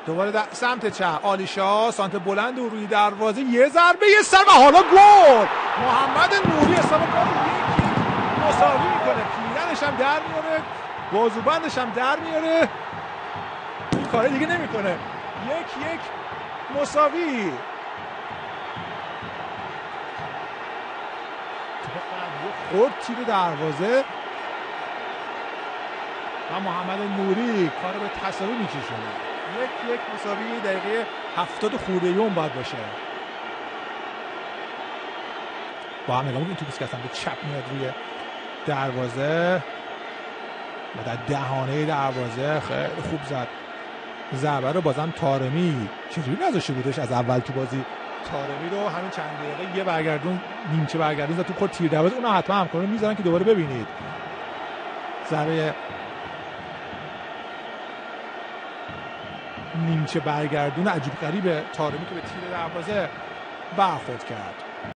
دوباره سمت چپ آلیشا، سانت بلند و روی دروازه، یه ضربه یه سر و حالا گل. محمد نوری حساب کار یک مساوی میکنه. پیرنش هم در میاره، بازوبندش هم در میاره، این کاره دیگه نمیکنه. یک مساوی. خورد تیر دروازه و محمد نوری کار به تساوی میکشونه. یک مساوی. دقیقه 70 خورده یوم باید باشه. با هم نگاه میکنیم توپی که اصلا به چپ میاد روی دروازه و در دهانه دروازه خیلی خوب زد ضربه رو. بازم طارمی چجوری نذاشته بودش از اول تو بازی طارمی رو همین چند دقیقه یه برگردون نیمچه برگردون زد تو خورد تیر دروازه. اونها حتما همکاران میذارن که دوباره ببینید. ضربه نیمچه برگردون عجیب غریب طارمی که به تیر دروازه برخورد کرد.